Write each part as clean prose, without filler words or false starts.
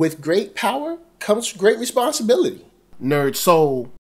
with great power comes great responsibility. NERDSoul.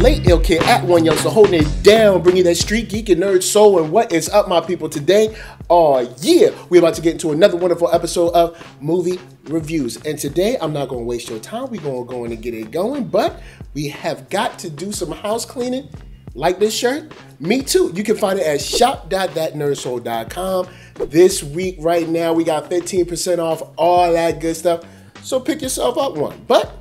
Late Ill Kid at OneYoungsta holding it down, bringing that StreetGeek and NERDSoul. And what is up, my people? Today, we're about to get into another wonderful episode of movie reviews. And today, I'm not going to waste your time. We're going to go in and get it going, but we have got to do some house cleaning. Like this shirt? Me too. You can find it at shop.thatnerdsoul.com. This week, right now, we got 15% off, all that good stuff. So pick yourself up one. But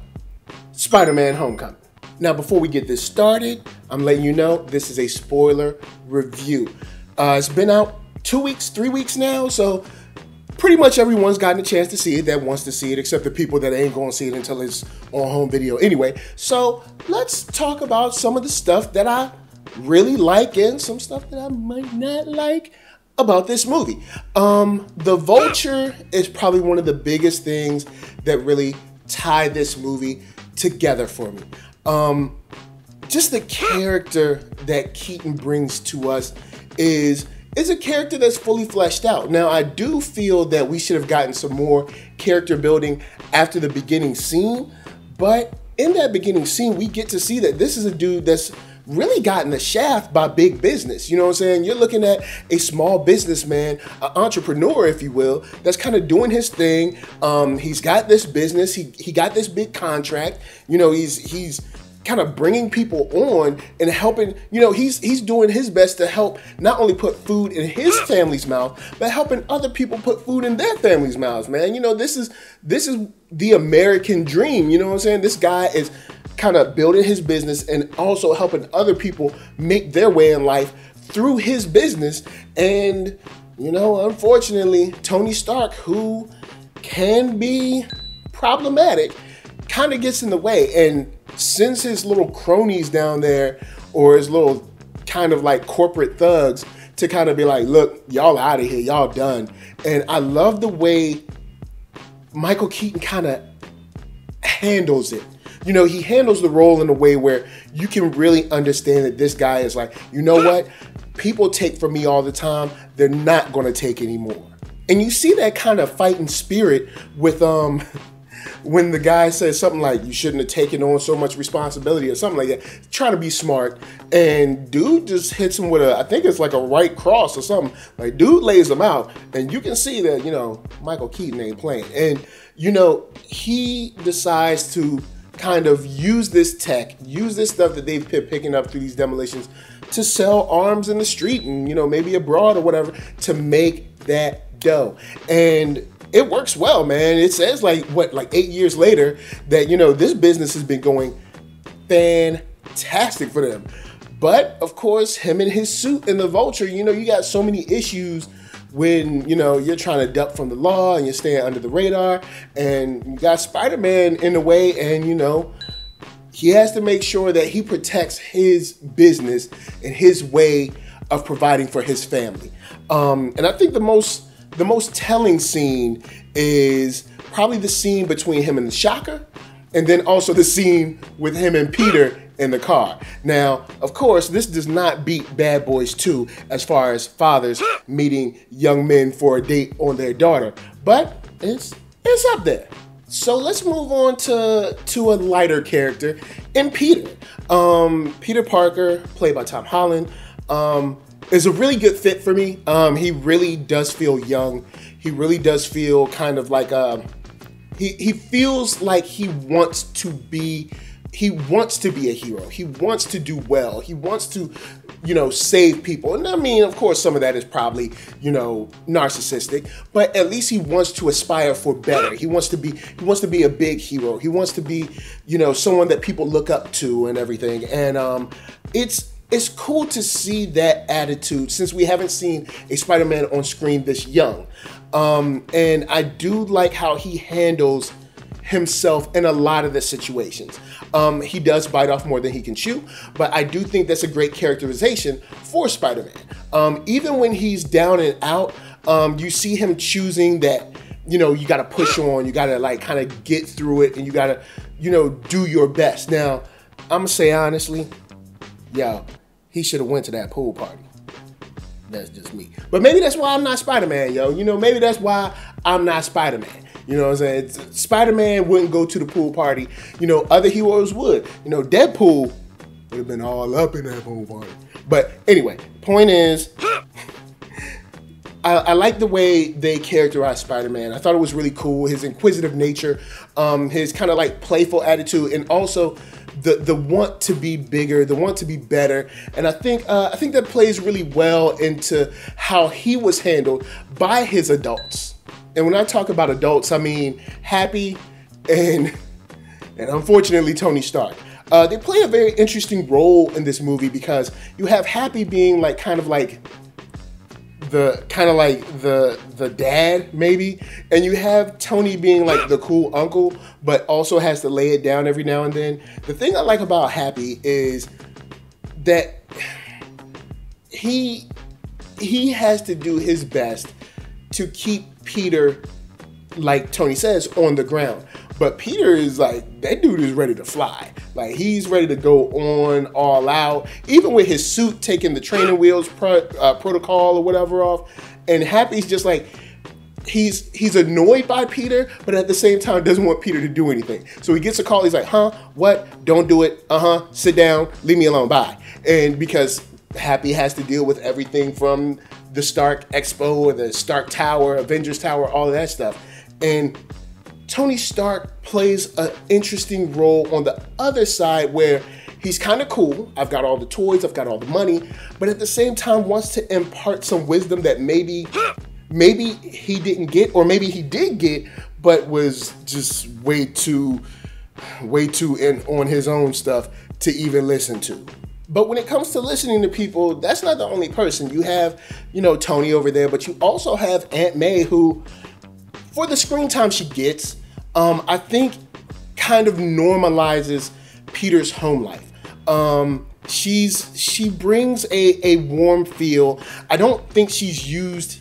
Spider-Man Homecoming. Now, before we get this started, I'm letting you know this is a spoiler review. It's been out 2 weeks, 3 weeks now, so pretty much everyone's gotten a chance to see it that wants to see it, except the people that ain't going to see it until it's on home video anyway. So let's talk about some of the stuff that I really like and some stuff that I might not like about this movie. The Vulture is probably one of the biggest things that really tie this movie together for me. Just the character that Keaton brings to us is a character that's fully fleshed out. Now, I do feel that we should have gotten some more character building after the beginning scene, but in that beginning scene, we get to see that this is a dude that's really gotten the shaft by big business. You know what I'm saying? You're looking at a small businessman, an entrepreneur, if you will, that's kind of doing his thing. He's got this business. He got this big contract. You know, he's kind of bringing people on and helping. You know, he's doing his best to help not only put food in his family's mouth, but helping other people put food in their family's mouths, man. You know, this is the American dream. You know what I'm saying? This guy is kind of building his business and also helping other people make their way in life through his business. And, you know, unfortunately, Tony Stark, who can be problematic, kind of gets in the way and sends his little cronies down there, or his little kind of like corporate thugs, to kind of be like, look, y'all out of here, y'all done. And I love the way Michael Keaton kind of handles it. You know, he handles the role in a way where you can really understand that this guy is like, you know what? People take from me all the time. They're not going to take anymore. And you see that kind of fighting spirit with when the guy says something like, you shouldn't have taken on so much responsibility or something like that, trying to be smart. And dude just hits him with I think it's like a right cross or something. Like, dude lays him out. And you can see that, you know, Michael Keaton ain't playing. And, you know, he decides to kind of use this tech, use this stuff that they've been picking up through these demolitions to sell arms in the street and, you know, maybe abroad or whatever, to make that dough. And it works well, man. It says like 8 years later that, you know, this business has been going fantastic for them. But of course, him and his suit in the Vulture, you know, you got so many issues when, you know, you're trying to duck from the law and you're staying under the radar, and you got Spider-Man in the way, and, you know, he has to make sure that he protects his business and his way of providing for his family. And I think the most telling scene is probably the scene between him and the Shocker, and then also the scene with him and Peter in the car. Now, of course, this does not beat Bad Boys 2 as far as fathers meeting young men for a date on their daughter, but it's up there. So let's move on to a lighter character in Peter. Peter Parker, played by Tom Holland, is a really good fit for me. He really does feel young. He really does feel kind of like he feels like he wants to be a hero. He wants to do well. He wants to, you know, save people. And I mean, of course, some of that is probably, you know, narcissistic, but at least he wants to aspire for better. He wants to be a big hero. He wants to be, you know, someone that people look up to and everything. And it's cool to see that attitude, since we haven't seen a Spider-Man on screen this young. And I do like how he handles himself in a lot of the situations. He does bite off more than he can chew, but I do think that's a great characterization for Spider-Man. Even when he's down and out, you see him choosing that, you know, you got to push on, you got to like kind of get through it, and you got to, you know, do your best. Now, I'm gonna say honestly, yo, he should have went to that pool party. That's just me. But maybe that's why I'm not Spider-Man, yo. You know, maybe that's why I'm not Spider-Man. You know what I'm saying? Spider-Man wouldn't go to the pool party. You know, other heroes would. You know, Deadpool would have been all up in that pool party. But anyway, point is, I like the way they characterized Spider-Man. I thought it was really cool. His inquisitive nature, his kind of like playful attitude, and also the want to be bigger, the want to be better. And I think that plays really well into how he was handled by his adults. And when I talk about adults, I mean Happy and unfortunately Tony Stark. They play a very interesting role in this movie because you have Happy being like kind of like the dad maybe, and you have Tony being like the cool uncle, but also has to lay it down every now and then. The thing I like about Happy is that he has to do his best to keep Peter, like Tony says, on the ground. But Peter is like, that dude is ready to fly. Like, he's ready to go on all out, even with his suit taking the training wheels protocol or whatever off. And Happy's just like, he's annoyed by Peter, but at the same time doesn't want Peter to do anything. So he gets a call, he's like, huh, what, don't do it, sit down, leave me alone, bye. And because Happy has to deal with everything from the Stark Expo or the Stark Tower, Avengers Tower, all of that stuff. And Tony Stark plays an interesting role on the other side where he's kind of cool. I've got all the toys, I've got all the money, but at the same time wants to impart some wisdom that maybe he didn't get, or maybe he did get, but was just way too in on his own stuff to even listen to. But when it comes to listening to people, that's not the only person. You have, you know, Tony over there, but you also have Aunt May, who, for the screen time she gets, I think kind of normalizes Peter's home life. She brings a warm feel. I don't think she's used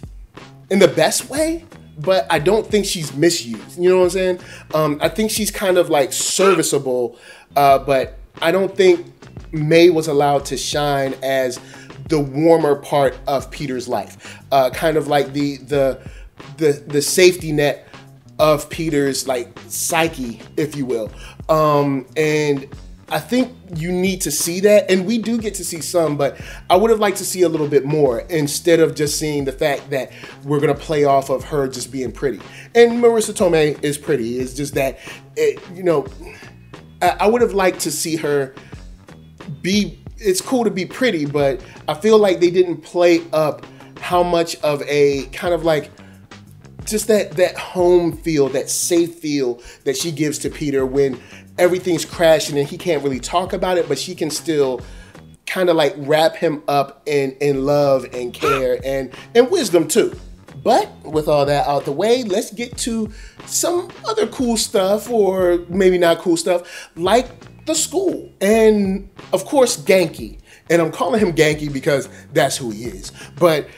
in the best way, but I don't think she's misused. You know what I'm saying? I think she's kind of like serviceable, but I don't think May was allowed to shine as the warmer part of Peter's life. Kind of like the safety net of Peter's like psyche, if you will. And I think you need to see that, and we do get to see some, but I would have liked to see a little bit more instead of just seeing the fact that we're gonna play off of her just being pretty. And Marissa Tomei is pretty. It's just that, you know, I would have liked to see her be. It's cool to be pretty, but I feel like they didn't play up how much of a kind of like just that home feel, that safe feel that she gives to Peter when everything's crashing and he can't really talk about it, but she can still kind of like wrap him up in love and care and wisdom too. But with all that out the way, let's get to some other cool stuff, or maybe not cool stuff, like the school. And of course, Genki. And I'm calling him Genki because that's who he is. But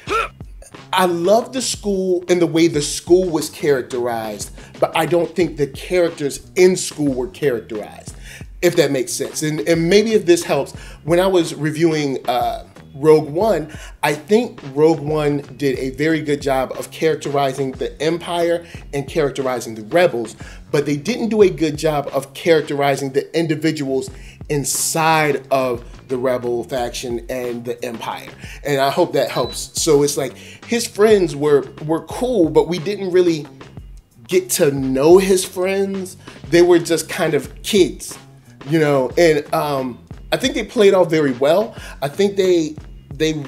I love the school and the way the school was characterized, but I don't think the characters in school were characterized, if that makes sense. And maybe if this helps, when I was reviewing Rogue One, I think Rogue One did a very good job of characterizing the Empire and characterizing the Rebels, but they didn't do a good job of characterizing the individuals inside of the Rebel faction and the Empire. And I hope that helps. So it's like his friends were cool, but we didn't really get to know his friends. They were just kind of kids, you know. And I think they played off very well. I think they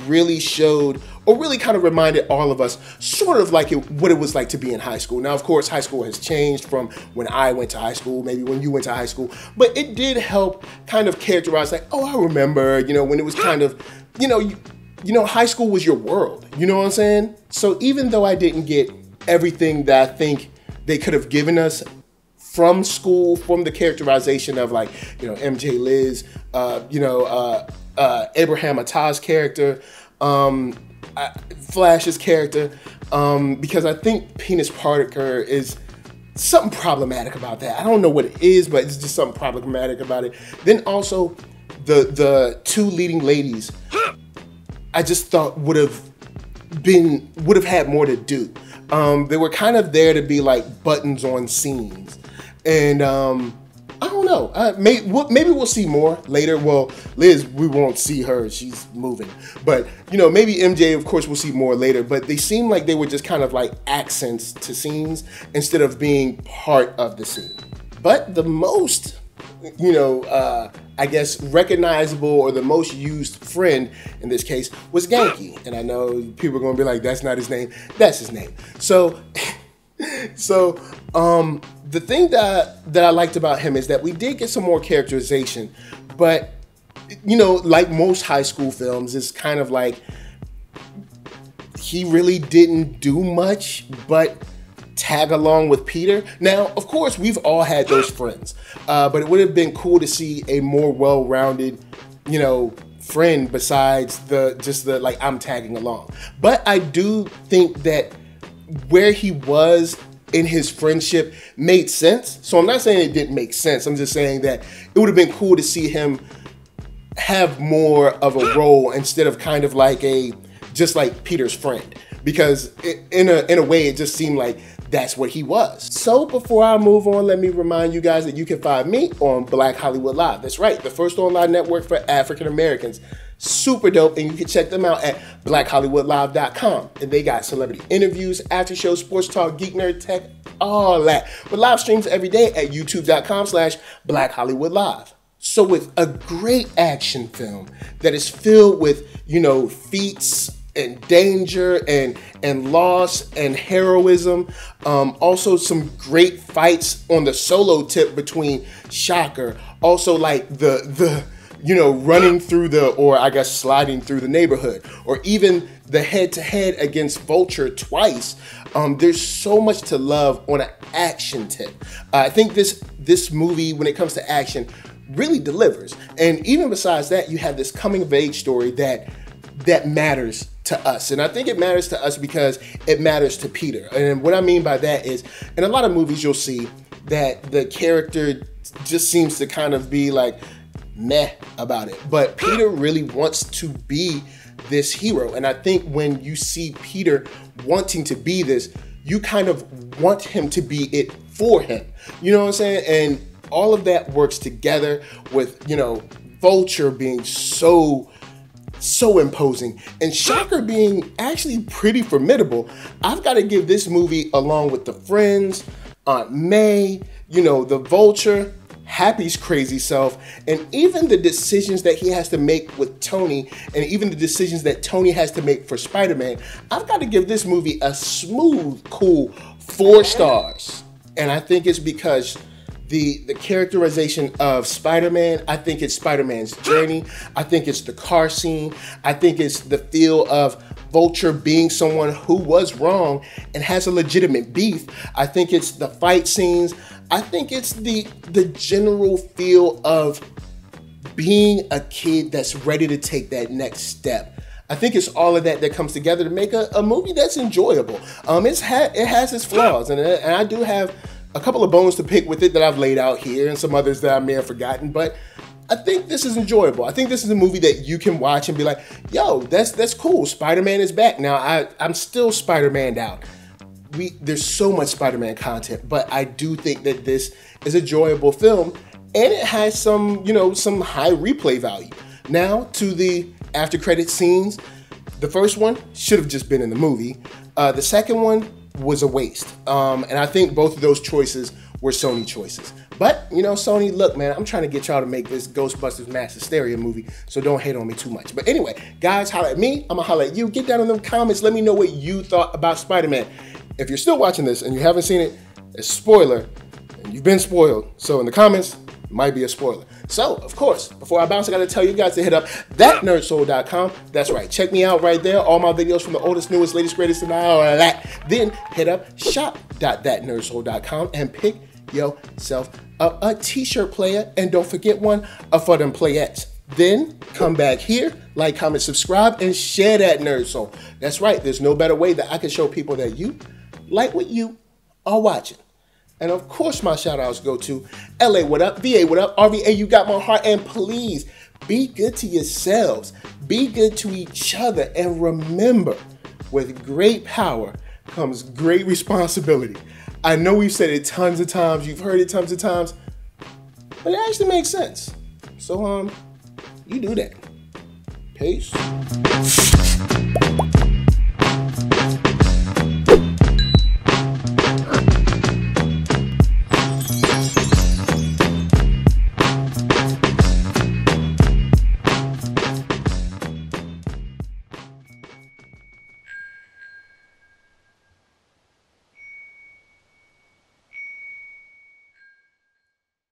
really showed, or really kind of reminded all of us sort of like what it was like to be in high school. Now, of course, high school has changed from when I went to high school, maybe when you went to high school, but it did help kind of characterize like, oh, I remember, you know, when it was kind of, you know, high school was your world, you know what I'm saying? So even though I didn't get everything that I think they could have given us from school, from the characterization of like, you know, MJ Liz, Abraham Attah's character, Flash's character, because I think Penis Parker is something problematic about that. I don't know what it is, but it's just something problematic about it. Then also, the two leading ladies, I just thought would have had more to do. They were kind of there to be like buttons on scenes, and I don't know. Maybe we'll see more later. Well, Liz, we won't see her. She's moving. But, you know, maybe MJ, of course, we'll see more later. But they seem like they were just kind of like accents to scenes instead of being part of the scene. But the most, you know, I guess recognizable or the most used friend in this case was Genki. And I know people are going to be like, that's not his name. That's his name. So the thing that I liked about him is that we did get some more characterization, but, you know, like most high school films, it's kind of like he really didn't do much but tag along with Peter. Now, of course, we've all had those friends, but it would have been cool to see a more well-rounded, you know, friend besides the like I'm tagging along. But I do think that where he was in his friendship made sense. So I'm not saying it didn't make sense. I'm just saying that it would have been cool to see him have more of a role instead of kind of like just like Peter's friend. Because in a way, it just seemed like that's what he was. So before I move on, let me remind you guys that you can find me on Black Hollywood Live. That's right, the first online network for African Americans. Super dope, and you can check them out at blackhollywoodlive.com. And they got celebrity interviews, after shows, sports talk, geek, nerd, tech, all that. With live streams every day at youtube.com/blackhollywoodlive. So with a great action film that is filled with, you know, feats and danger and loss and heroism, also some great fights on the solo tip between Shocker, also like the you know, running through or I guess sliding through the neighborhood, or even the head-to-head against Vulture twice. There's so much to love on an action tip. I think this movie, when it comes to action, really delivers. And even besides that, you have this coming-of-age story that matters to us. And I think it matters to us because it matters to Peter. And what I mean by that is, in a lot of movies, you'll see that the character just seems to kind of be like, meh about it. But Peter really wants to be this hero. And I think when you see Peter wanting to be this, you kind of want him to be it for him. You know what I'm saying? And all of that works together with, you know, Vulture being so imposing and Shocker being actually pretty formidable. I've got to give this movie, along with the friends, Aunt May, you know, the Vulture, Happy's crazy self, and even the decisions that he has to make with Tony, and even the decisions that Tony has to make for Spider-Man, I've got to give this movie a smooth, cool 4 stars. And I think it's because the characterization of Spider-Man, I think it's Spider-Man's journey, I think it's the car scene, I think it's the feel of Vulture being someone who was wrong and has a legitimate beef. I think it's the fight scenes. I think it's the general feel of being a kid that's ready to take that next step. I think it's all of that comes together to make a movie that's enjoyable. It has its flaws, and I do have a couple of bones to pick with it that I've laid out here, and some others that I may have forgotten, but I think this is enjoyable. I think this is a movie that you can watch and be like, yo, that's cool. Spider-Man is back. Now, I'm still Spider-Maned out. There's so much Spider-Man content, but I do think that this is a enjoyable film, and it has some, you know, some high replay value. Now, to the after credit scenes, the first one should have just been in the movie. The second one was a waste. And I think both of those choices were Sony choices. But, you know, Sony, look, man, I'm trying to get y'all to make this Ghostbusters Mass Hysteria movie, so don't hate on me too much. But anyway, guys, holla at me. I'm gonna holla at you. Get down in the comments. Let me know what you thought about Spider-Man. If you're still watching this and you haven't seen it, it's a spoiler, and you've been spoiled. So in the comments, it might be a spoiler. So, of course, before I bounce, I gotta tell you guys to hit up ThatNERDSoul.com. That's right, check me out right there. All my videos from the oldest, newest, latest, greatest, and all of that. Then hit up shop.thatnerdsoul.com and pick yourself up a t-shirt player, and don't forget one for them playettes. Then come back here, like, comment, subscribe, and share that Nerd Soul. That's right, there's no better way that I can show people that you like what you are watching. And of course, my shout outs go to LA, what up? VA, what up? RVA, you got my heart. And please, Be good to yourselves. Be good to each other. And remember, with great power comes great responsibility. I know we've said it tons of times. You've heard it tons of times. But it actually makes sense. So, you do that. Peace.